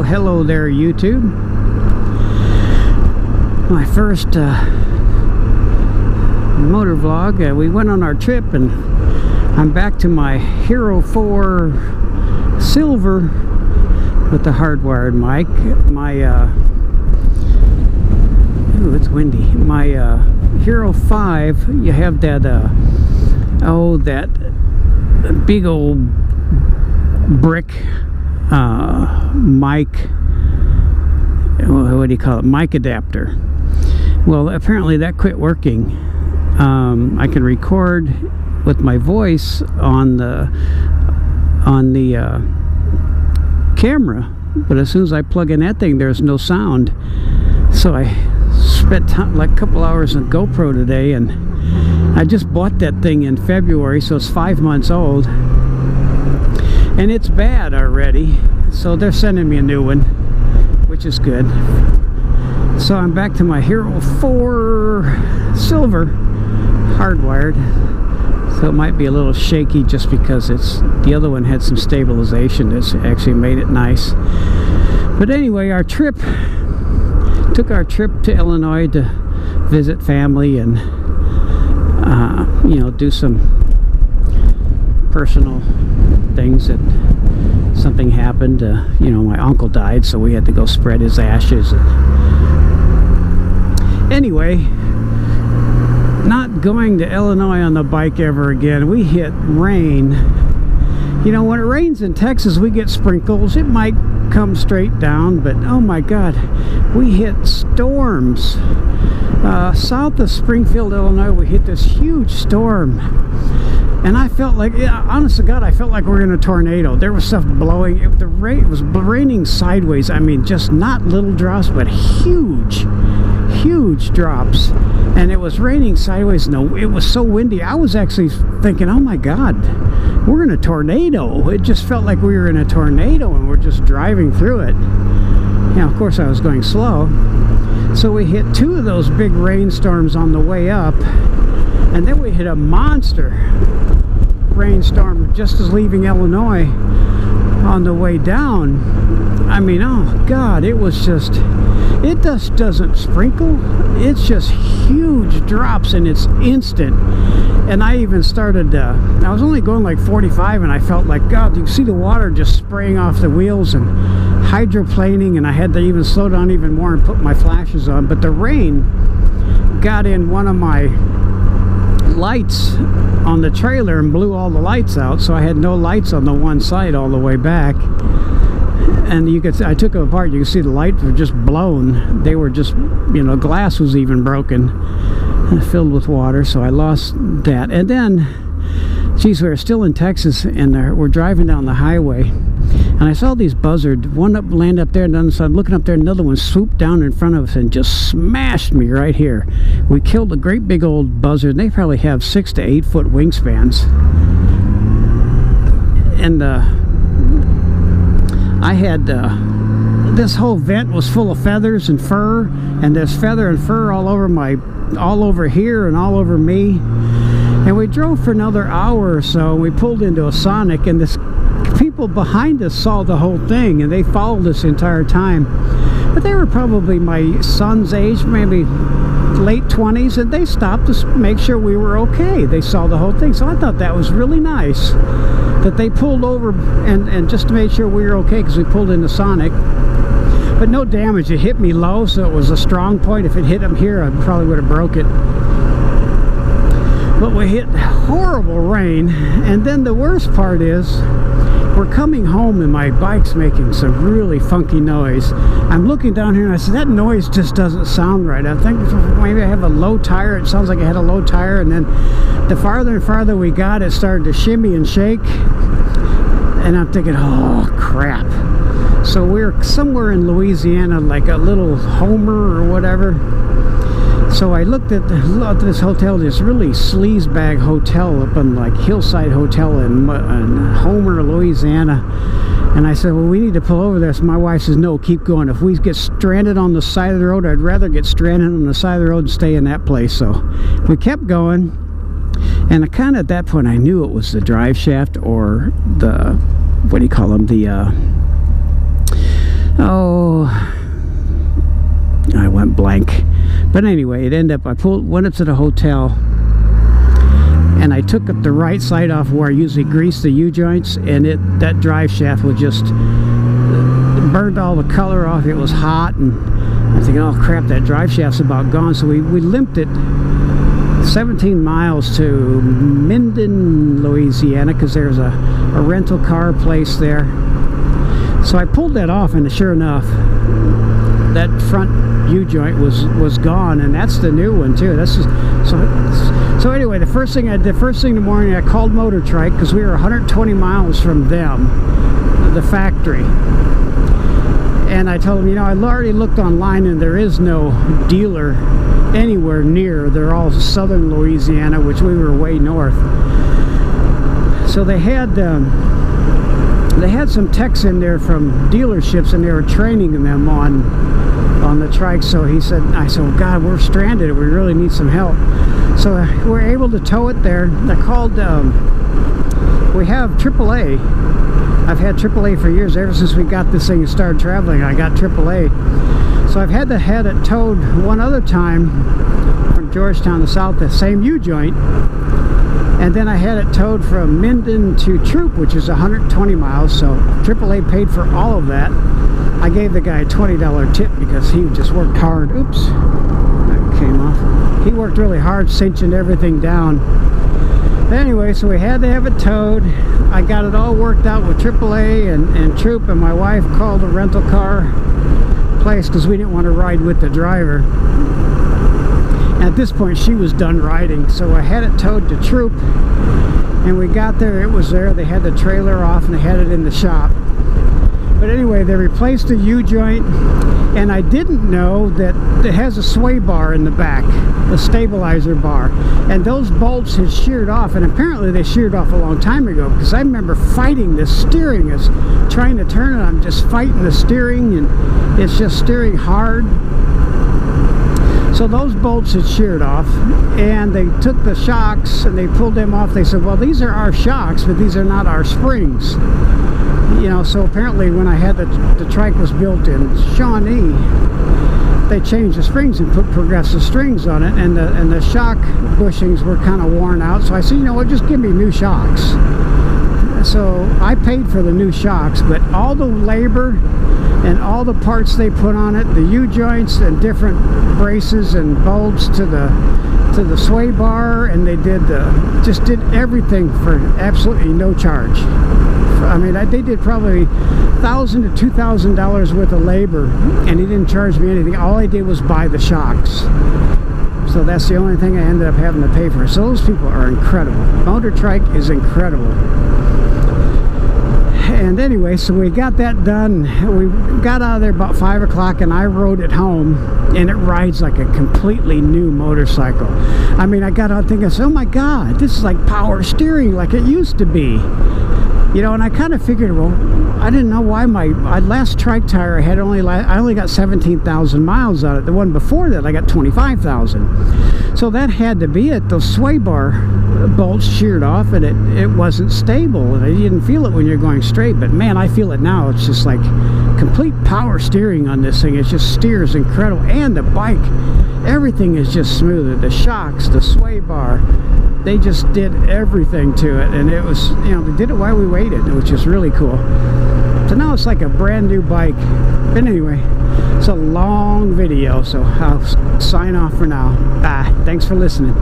Well, hello there, YouTube. My first motor vlog. We went on our trip, and I'm back to my Hero 4 Silver with the hardwired mic. My ooh, it's windy. My Hero 5. You have that oh, that big old brick mic, what do you call it, mic adapter. Well, apparently that quit working. I can record with my voice on the camera, but as soon as I plug in that thing, there's no sound. So I spent time, like a couple hours on GoPro today, and I just bought that thing in February, so it's 5 months old, and it's bad already. So they're sending me a new one, which is good. So I'm back to my Hero 4 Silver hardwired. So it might be a little shaky just because the other one had some stabilization that's actually made it nice. But anyway, took our trip to Illinois to visit family and you know, do some personal things. That something happened. You know, my uncle died, so we had to go spread his ashes. Anyway, not going to Illinois on the bike ever again. We hit rain. You know, when it rains in Texas, we get sprinkles. It might come straight down, but oh my God, we hit storms. South of Springfield, Illinois, we hit this huge storm. And I felt like, honest to God, I felt like we were in a tornado. There was stuff blowing. It was raining sideways. I mean, just not little drops, but huge drops. And it was raining sideways. No, it was so windy. I was actually thinking, oh my God, we're in a tornado. It just felt like we were in a tornado, and we're just driving through it. Now, of course, I was going slow. So we hit 2 of those big rainstorms on the way up, and then we hit a monster rainstorm just as leaving Illinois on the way down. I mean, oh God, it just doesn't sprinkle. It's just huge drops, and it's instant. And I even started, I was only going like 45, and I felt like, God, you can see the water just spraying off the wheels and hydroplaning, and I had to even slow down even more and put my flashes on. But the rain got in one of my lights on the trailer and blew all the lights out, so I had no lights on the one side all the way back. And you could, I took it apart, you can see the lights were just blown. They were just, you know, glass was even broken and filled with water, so I lost that. And then, geez, we were still in Texas, and we're driving down the highway, and I saw these buzzard, one up land up there, and then so I'm looking up there, another one swooped down in front of us and just smashed me right here. We killed a great big old buzzard. They probably have 6 to 8 foot wingspans. And I had this whole vent was full of feathers and fur, and there's feather and fur all over here and all over me. And we drove for another hour or so. We pulled into a Sonic, and this people behind us saw the whole thing, and they followed us the entire time. But they were probably my son's age, maybe late 20s, and they stopped to make sure we were okay. They saw the whole thing, so I thought that was really nice that they pulled over and just to make sure we were okay, because we pulled into Sonic. But no damage. It hit me low, so it was a strong point. If it hit them here, I probably would have broke it. But we hit horrible rain, and then the worst part is we're coming home, and my bike's making some really funky noise. I'm looking down here, and I said, that noise just doesn't sound right. I think maybe I have a low tire. It sounds like I had a low tire. And then the farther and farther we got, it started to shimmy and shake, and I'm thinking, oh crap. So we're somewhere in Louisiana, like a little Homer or whatever. So I looked at this hotel, this really sleazebag hotel up in like Hillside Hotel in Homer, Louisiana. And I said, well, we need to pull over there. So my wife says, no, keep going. If we get stranded on the side of the road, I'd rather get stranded on the side of the road and stay in that place. So we kept going. And kind of at that point, I knew it was the drive shaft or the, what do you call them, the Oh, I went blank. But anyway, it ended up, went up to the hotel, and I took up the right side off where I usually grease the U-joints, and that drive shaft was just burned all the color off. It was hot, and I'm thinking, oh crap, that drive shaft's about gone. So we limped it 17 miles to Minden, Louisiana, because there's a rental car place there. So I pulled that off, and sure enough, that front U-joint was gone, and that's the new one too. That's just, so anyway, the first thing in the morning, I called Motor Trike, because we were 120 miles from them, the factory. And I told them, you know, I already looked online, and there is no dealer anywhere near. They're all southern Louisiana, which we were way north. So they had some techs in there from dealerships, and they were training them on the trike. So I said, oh God, we're stranded. We really need some help. So we're able to tow it there. I called. We have AAA. I've had AAA for years. Ever since we got this thing and started traveling, I got AAA. So I've had it towed one other time from Georgetown to South, the same U-joint. And then I had it towed from Minden to Troop, which is 120 miles. So AAA paid for all of that. I gave the guy a $20 tip because he just worked hard. Oops, that came off. He worked really hard cinching everything down. But anyway, so we had to have it towed. I got it all worked out with AAA and Troop, and my wife called a rental car place because we didn't want to ride with the driver. At this point, she was done riding, so I had it towed to Troop, and we got there. It was there. They had the trailer off, and they had it in the shop. But anyway, they replaced the U-joint, and I didn't know that it has a sway bar in the back, a stabilizer bar, and those bolts had sheared off, and apparently they sheared off a long time ago, because I remember fighting the steering, as trying to turn it. I'm just fighting the steering, and it's just steering hard. So those bolts had sheared off, and they took the shocks and they pulled them off. They said, well, these are our shocks, but these are not our springs. You know, so apparently when I had the trike was built in Shawnee, they changed the springs and put progressive springs on it, and the shock bushings were kind of worn out. So I said, you know what, just give me new shocks. So I paid for the new shocks, but all the labor and all the parts they put on it, the U-joints and different braces and bolts to the sway bar, and they just did everything for absolutely no charge. I mean, they did probably $1,000 to $2,000 worth of labor, and he didn't charge me anything. All I did was buy the shocks. So that's the only thing I ended up having to pay for. So those people are incredible. Motor Trike is incredible. And anyway, so we got that done. We got out of there about 5 o'clock, and I rode it home, and it rides like a completely new motorcycle. I mean, I got out thinking, oh my God, this is like power steering like it used to be. You know, and I kind of figured, well, I didn't know why my last trike tire I only got 17,000 miles on it. The one before that, I got 25,000. So that had to be it. Those sway bar bolts sheared off, and it wasn't stable, and I didn't feel it when you're going straight. But man, I feel it now. It's just like complete power steering on this thing. It just steers incredible, and the bike, everything is just smoother. The shocks, the sway bar, they just did everything to it, and it was, you know, they did it while we waited, which is really cool. So now it's like a brand new bike. But anyway, it's a long video, so I'll sign off for now. Bye. Thanks for listening.